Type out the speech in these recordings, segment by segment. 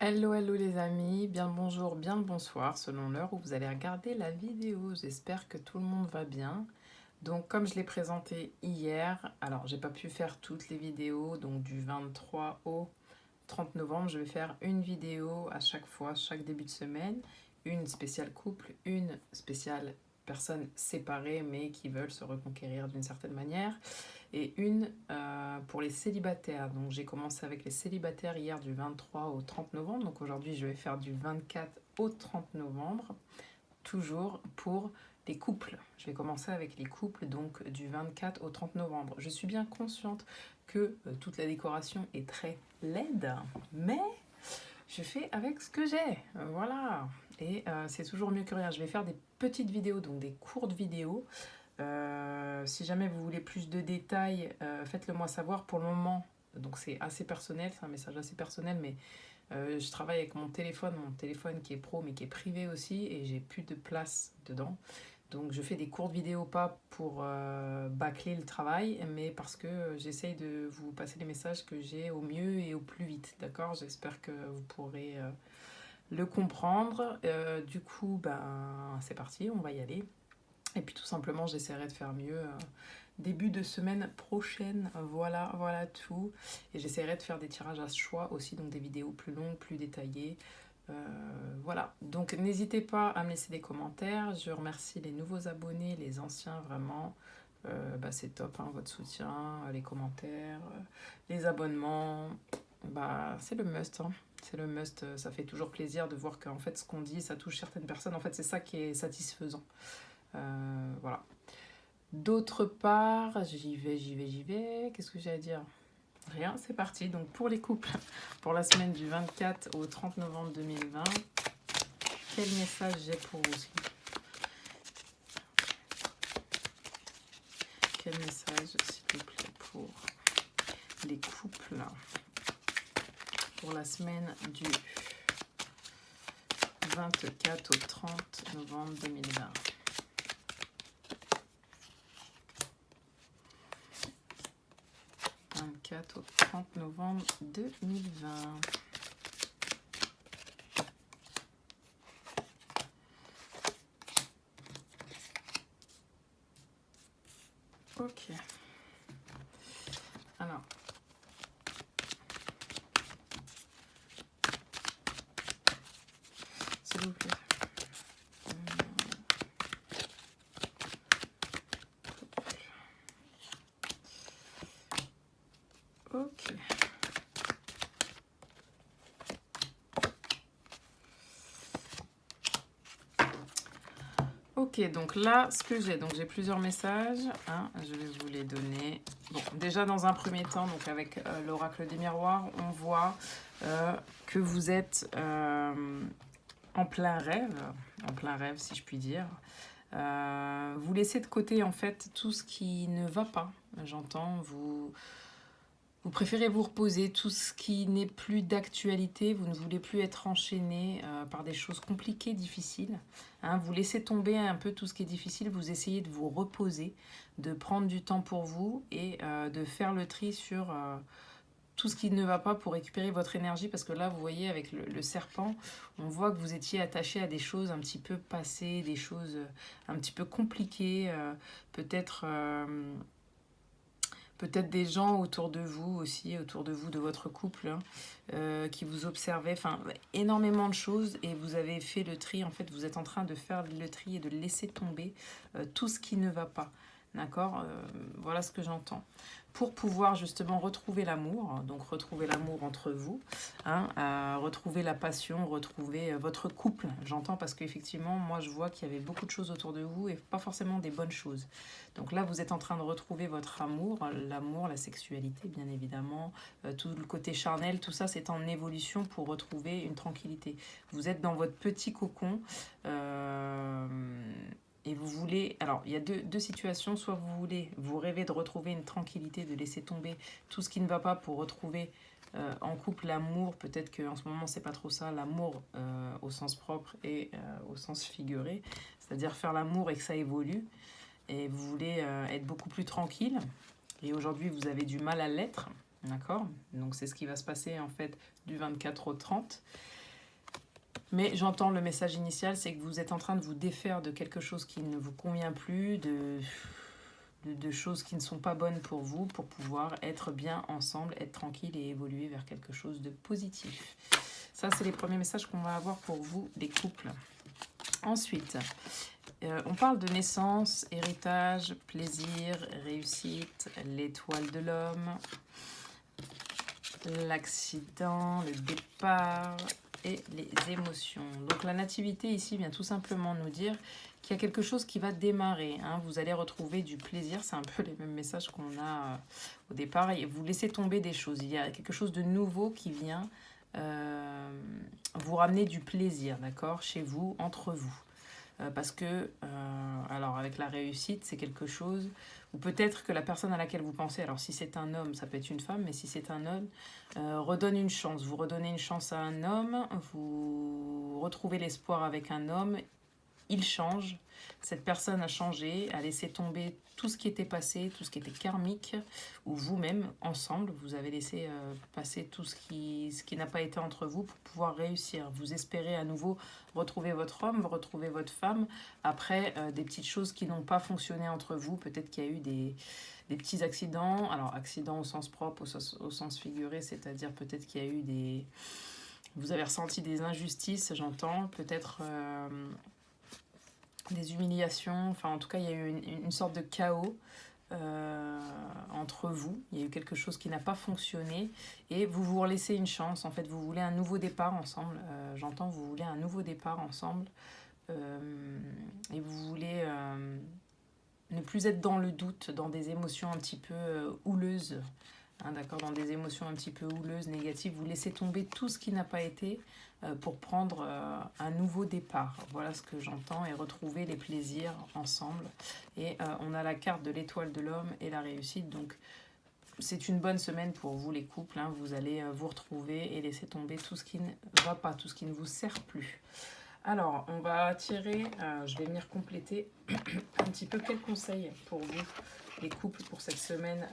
Hello, hello les amis, bien le bonjour, bien le bonsoir, selon l'heure où vous allez regarder la vidéo. J'espère que tout le monde va bien. Donc comme je l'ai présenté hier, alors j'ai pas pu faire toutes les vidéos, donc du 23 au 30 novembre, je vais faire une vidéo à chaque fois, chaque début de semaine, une spéciale couple, une spéciale personnes séparées mais qui veulent se reconquérir d'une certaine manière, et une pour les célibataires. Donc j'ai commencé avec les célibataires hier du 23 au 30 novembre, donc aujourd'hui je vais faire du 24 au 30 novembre, toujours pour les couples. Je vais commencer avec les couples, donc du 24 au 30 novembre. Je suis bien consciente que toute la décoration est très laide, mais je fais avec ce que j'ai, voilà. Et c'est toujours mieux que rien. Je vais faire des petites vidéos, donc des courtes vidéos. Si jamais vous voulez plus de détails, faites-le moi savoir. Pour le moment, donc c'est assez personnel, c'est un message assez personnel, mais je travaille avec mon téléphone qui est pro mais qui est privé aussi, et j'ai plus de place dedans. Donc je fais des courtes vidéos, pas pour bâcler le travail, mais parce que j'essaye de vous passer les messages que j'ai au mieux et au plus vite, d'accord? J'espère que vous pourrez le comprendre. Du coup, ben, c'est parti, on va y aller. Et puis tout simplement, j'essaierai de faire mieux début de semaine prochaine. Voilà, voilà tout. Et j'essaierai de faire des tirages à choix aussi, donc des vidéos plus longues, plus détaillées. Voilà, donc n'hésitez pas à me laisser des commentaires. Je remercie les nouveaux abonnés, les anciens, vraiment. Bah, c'est top, hein, votre soutien, les commentaires, les abonnements. Bah, c'est le must, hein. C'est le must. Ça fait toujours plaisir de voir qu'en fait, ce qu'on dit, ça touche certaines personnes. En fait, c'est ça qui est satisfaisant. Voilà. D'autre part, j'y vais. Qu'est-ce que j'ai à dire? Rien, c'est parti. Donc pour les couples, pour la semaine du 24 au 30 novembre 2020, quel message j'ai pour vous? Quel message, s'il vous plaît, pour les couples pour la semaine du 24 au 30 novembre 2020? 24 au 30 novembre 2020. Ok. Alors, s'il vous plaît. Ok. Ok, donc là, ce que j'ai, donc j'ai plusieurs messages, hein, je vais vous les donner. Bon, déjà dans un premier temps, donc avec l'oracle des miroirs, on voit que vous êtes en plein rêve si je puis dire. Vous laissez de côté en fait tout ce qui ne va pas, j'entends, vous préférez vous reposer, tout ce qui n'est plus d'actualité, vous ne voulez plus être enchaîné par des choses compliquées, difficiles. Hein, vous laissez tomber un peu tout ce qui est difficile, vous essayez de vous reposer, de prendre du temps pour vous et de faire le tri sur tout ce qui ne va pas pour récupérer votre énergie. Parce que là, vous voyez, avec le serpent, on voit que vous étiez attaché à des choses un petit peu passées, des choses un petit peu compliquées, peut-être... Peut-être des gens autour de vous aussi, autour de vous, de votre couple, hein, qui vous observaient, enfin, énormément de choses, et vous avez fait le tri, en fait, vous êtes en train de faire le tri et de laisser tomber tout ce qui ne va pas, d'accord? Voilà ce que j'entends. Pour pouvoir justement retrouver l'amour, donc retrouver l'amour entre vous, hein, retrouver la passion, retrouver votre couple, j'entends, parce qu'effectivement, moi je vois qu'il y avait beaucoup de choses autour de vous et pas forcément des bonnes choses. Donc là, vous êtes en train de retrouver votre amour, l'amour, la sexualité, bien évidemment, tout le côté charnel, tout ça, c'est en évolution pour retrouver une tranquillité. Vous êtes dans votre petit cocon et vous voulez... Alors, il y a deux situations. Soit vous rêvez de retrouver une tranquillité, de laisser tomber tout ce qui ne va pas pour retrouver en couple l'amour. Peut-être qu'en ce moment, c'est pas trop ça, l'amour au sens propre et au sens figuré. C'est-à-dire faire l'amour et que ça évolue. Et vous voulez être beaucoup plus tranquille. Et aujourd'hui, vous avez du mal à l'être. D'accord? Donc c'est ce qui va se passer en fait du 24 au 30. Mais j'entends le message initial, c'est que vous êtes en train de vous défaire de quelque chose qui ne vous convient plus, de choses qui ne sont pas bonnes pour vous, pour pouvoir être bien ensemble, être tranquille et évoluer vers quelque chose de positif. Ça, c'est les premiers messages qu'on va avoir pour vous, les couples. Ensuite, on parle de naissance, héritage, plaisir, réussite, l'étoile de l'homme, l'accident, le départ et les émotions. Donc la nativité ici vient tout simplement nous dire qu'il y a quelque chose qui va démarrer. Hein. Vous allez retrouver du plaisir, c'est un peu les mêmes messages qu'on a au départ. Et vous laissez tomber des choses. Il y a quelque chose de nouveau qui vient vous ramener du plaisir, d'accord, chez vous, entre vous. Parce que, alors avec la réussite, c'est quelque chose, ou peut-être que la personne à laquelle vous pensez, alors si c'est un homme, ça peut être une femme, mais si c'est un homme, redonne une chance. Vous redonnez une chance à un homme, vous retrouvez l'espoir avec un homme, il change, cette personne a changé, a laissé tomber tout ce qui était passé, tout ce qui était karmique, ou vous-même, ensemble, vous avez laissé passer tout ce qui n'a pas été entre vous pour pouvoir réussir. Vous espérez à nouveau retrouver votre homme, retrouver votre femme, après des petites choses qui n'ont pas fonctionné entre vous. Peut-être qu'il y a eu des petits accidents, alors accidents au sens propre, au sens figuré, c'est-à-dire peut-être qu'il y a eu des... Vous avez ressenti des injustices, j'entends, peut-être... des humiliations, enfin en tout cas il y a eu une sorte de chaos entre vous, il y a eu quelque chose qui n'a pas fonctionné et vous vous laissez une chance, en fait vous voulez un nouveau départ ensemble, j'entends vous voulez un nouveau départ ensemble et vous voulez ne plus être dans le doute, dans des émotions un petit peu houleuses, hein, d'accord, dans des émotions un petit peu houleuses, négatives, vous laissez tomber tout ce qui n'a pas été pour prendre un nouveau départ. Voilà ce que j'entends et retrouver les plaisirs ensemble. Et on a la carte de l'étoile de l'homme et la réussite, donc c'est une bonne semaine pour vous les couples, hein. Vous allez vous retrouver et laisser tomber tout ce qui ne va pas, tout ce qui ne vous sert plus. Alors, on va tirer, je vais venir compléter un petit peu quels conseils pour vous, les couples, pour cette semaine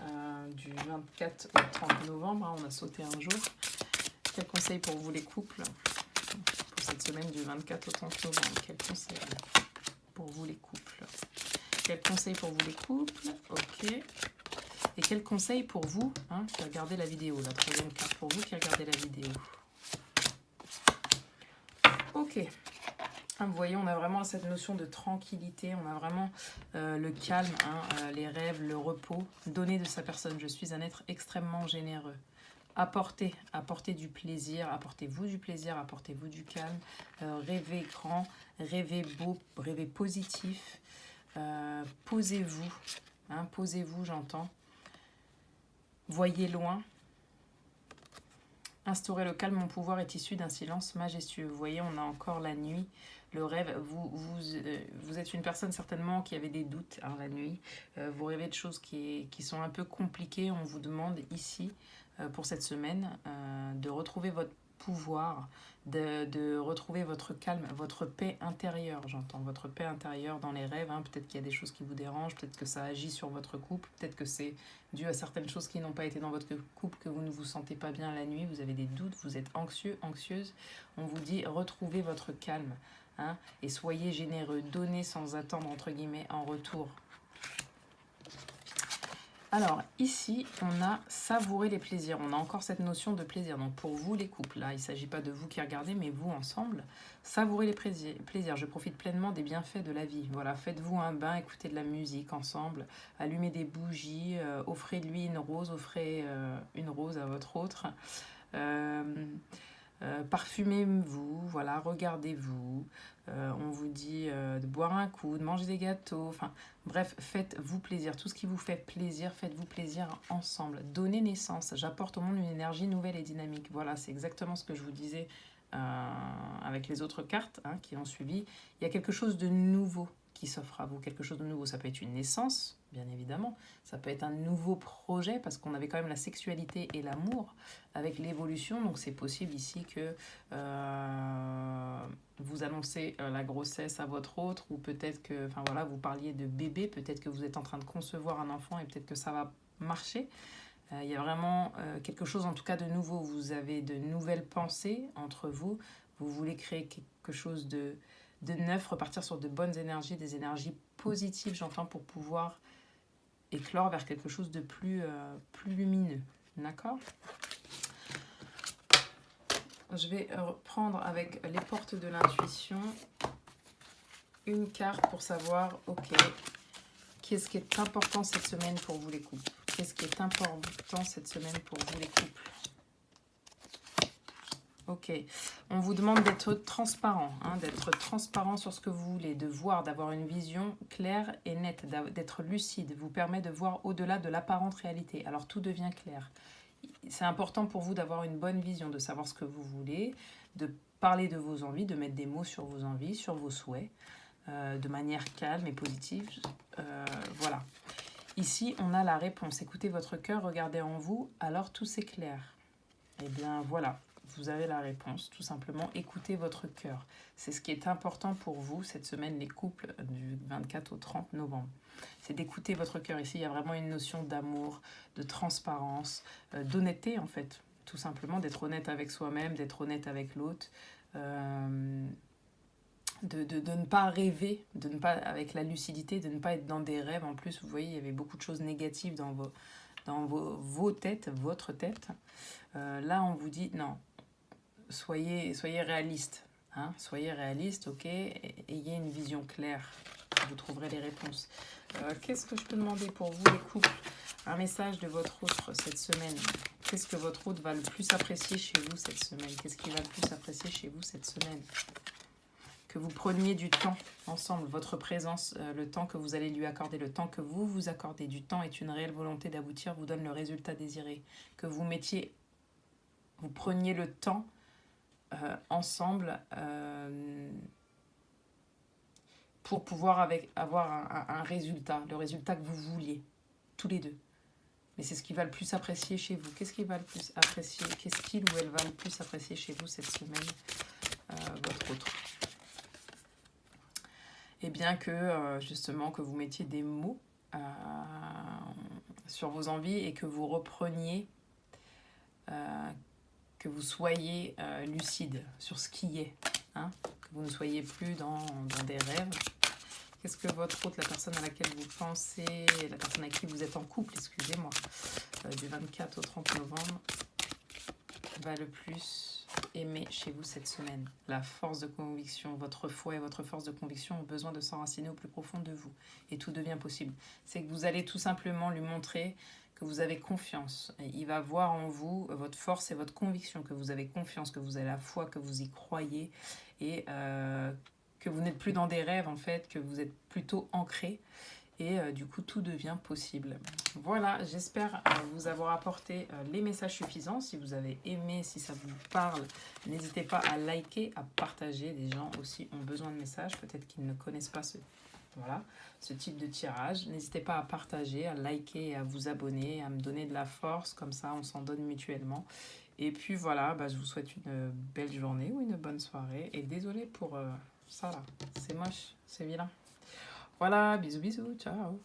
du 24 au 30 novembre. Hein, on a sauté un jour. Quels conseils pour vous, les couples, pour cette semaine du 24 au 30 novembre? Quels conseils pour vous, les couples? Quels conseils pour vous, les couples? Ok. Et quels conseils pour vous, hein, qui regardez la vidéo? La troisième carte pour vous qui regardez la vidéo. Ok. Vous voyez, on a vraiment cette notion de tranquillité, on a vraiment le calme, hein, les rêves, le repos, donner de sa personne. Je suis un être extrêmement généreux. Apportez du plaisir, apportez-vous du plaisir, apportez-vous du calme, rêvez grand, rêvez beau, rêvez positif, posez-vous, hein, posez-vous, j'entends. Voyez loin. Instaurer le calme, mon pouvoir est issu d'un silence majestueux. Vous voyez, on a encore la nuit, le rêve. Vous êtes une personne certainement qui avait des doutes, hein, la nuit. Vous rêvez de choses qui sont un peu compliquées. On vous demande ici, pour cette semaine, de retrouver votre pouvoir, de retrouver votre calme, votre paix intérieure, j'entends, votre paix intérieure dans les rêves. Hein. Peut-être qu'il y a des choses qui vous dérangent, peut-être que ça agit sur votre couple, peut-être que c'est dû à certaines choses qui n'ont pas été dans votre couple, que vous ne vous sentez pas bien la nuit, vous avez des doutes, vous êtes anxieux, anxieuse. On vous dit retrouvez votre calme, hein, et soyez généreux, donnez sans attendre, entre guillemets, en retour. Alors, ici, on a savourer les plaisirs. On a encore cette notion de plaisir. Donc, pour vous, les couples, là, il ne s'agit pas de vous qui regardez, mais vous ensemble. Savourer les plaisirs. Je profite pleinement des bienfaits de la vie. Voilà, faites-vous un bain, écoutez de la musique ensemble, allumez des bougies, offrez-lui une rose, offrez une rose à votre autre. Parfumez-vous, voilà, regardez-vous, on vous dit de boire un coup, de manger des gâteaux, enfin bref, faites-vous plaisir, tout ce qui vous fait plaisir, faites-vous plaisir ensemble, donnez naissance, j'apporte au monde une énergie nouvelle et dynamique, voilà, c'est exactement ce que je vous disais avec les autres cartes, hein, qui ont suivi, il y a quelque chose de nouveau qui s'offre à vous, quelque chose de nouveau, ça peut être une naissance, bien évidemment, ça peut être un nouveau projet, parce qu'on avait quand même la sexualité et l'amour avec l'évolution, donc c'est possible ici que vous annoncez la grossesse à votre autre, ou peut-être que, enfin voilà, vous parliez de bébé, peut-être que vous êtes en train de concevoir un enfant et peut-être que ça va marcher. Il y a vraiment quelque chose en tout cas de nouveau. Vous avez de nouvelles pensées entre vous. Vous voulez créer quelque chose de neuf, repartir sur de bonnes énergies, des énergies positives, j'entends, pour pouvoir éclore vers quelque chose de plus lumineux. D'accord? Je vais prendre avec les portes de l'intuition une carte pour savoir, ok, qu'est-ce qui est important cette semaine pour vous les couples? Qu'est-ce qui est important cette semaine pour vous les couples? Ok, on vous demande d'être transparent, hein, d'être transparent sur ce que vous voulez, de voir, d'avoir une vision claire et nette, d'être lucide, vous permet de voir au-delà de l'apparente réalité. Alors tout devient clair. C'est important pour vous d'avoir une bonne vision, de savoir ce que vous voulez, de parler de vos envies, de mettre des mots sur vos envies, sur vos souhaits, de manière calme et positive. Voilà. Ici, on a la réponse. Écoutez votre cœur, regardez en vous, alors tout s'éclaire. Eh bien, voilà. Vous avez la réponse, tout simplement. Écoutez votre cœur. C'est ce qui est important pour vous cette semaine, les couples du 24 au 30 novembre. C'est d'écouter votre cœur. Ici, il y a vraiment une notion d'amour, de transparence, d'honnêteté en fait. Tout simplement, d'être honnête avec soi-même, d'être honnête avec l'autre. De ne pas rêver, de ne pas, avec la lucidité, de ne pas être dans des rêves. En plus, vous voyez, il y avait beaucoup de choses négatives dans vos têtes, votre tête. Là, on vous dit, non, soyez réaliste. Hein, soyez réaliste, ok, ayez une vision claire. Vous trouverez les réponses. Qu'est-ce que je peux demander pour vous, les couples? Un message de votre autre cette semaine. Qu'est-ce que votre autre va le plus apprécier chez vous cette semaine? Qu'est-ce qu'il va le plus apprécier chez vous cette semaine? Que vous preniez du temps ensemble, votre présence, le temps que vous allez lui accorder, le temps que vous vous accordez. Du temps est une réelle volonté d'aboutir, vous donne le résultat désiré. Que vous preniez le temps ensemble pour pouvoir avoir un résultat, le résultat que vous vouliez, tous les deux. Mais c'est ce qui va le plus apprécier chez vous. Qu'est-ce qu'il va le plus apprécier? Qu'est-ce qu'il ou elle va le plus apprécier chez vous cette semaine, votre autre? Et bien que, justement, que vous mettiez des mots sur vos envies et que vous repreniez, que vous soyez lucide sur ce qui est. Hein, que vous ne soyez plus dans des rêves. Qu'est-ce que votre autre, la personne à laquelle vous pensez, la personne avec qui vous êtes en couple, excusez-moi, du 24 au 30 novembre, va le plus aimer chez vous cette semaine? La force de conviction, votre foi et votre force de conviction ont besoin de s'enraciner au plus profond de vous. Et tout devient possible. C'est que vous allez tout simplement lui montrer que vous avez confiance. Et il va voir en vous votre force et votre conviction, que vous avez confiance, que vous avez la foi, que vous y croyez et que vous n'êtes plus dans des rêves en fait, que vous êtes plutôt ancré. Et du coup, tout devient possible. Voilà, j'espère vous avoir apporté les messages suffisants. Si vous avez aimé, si ça vous parle, n'hésitez pas à liker, à partager. Des gens aussi ont besoin de messages. Peut-être qu'ils ne connaissent pas ce type de tirage. N'hésitez pas à partager, à liker, à vous abonner, à me donner de la force. Comme ça, on s'en donne mutuellement. Et puis voilà, je vous souhaite une belle journée ou une bonne soirée. Et désolée pour ça là. C'est moche, c'est vilain. Voilà, bisous bisous, ciao.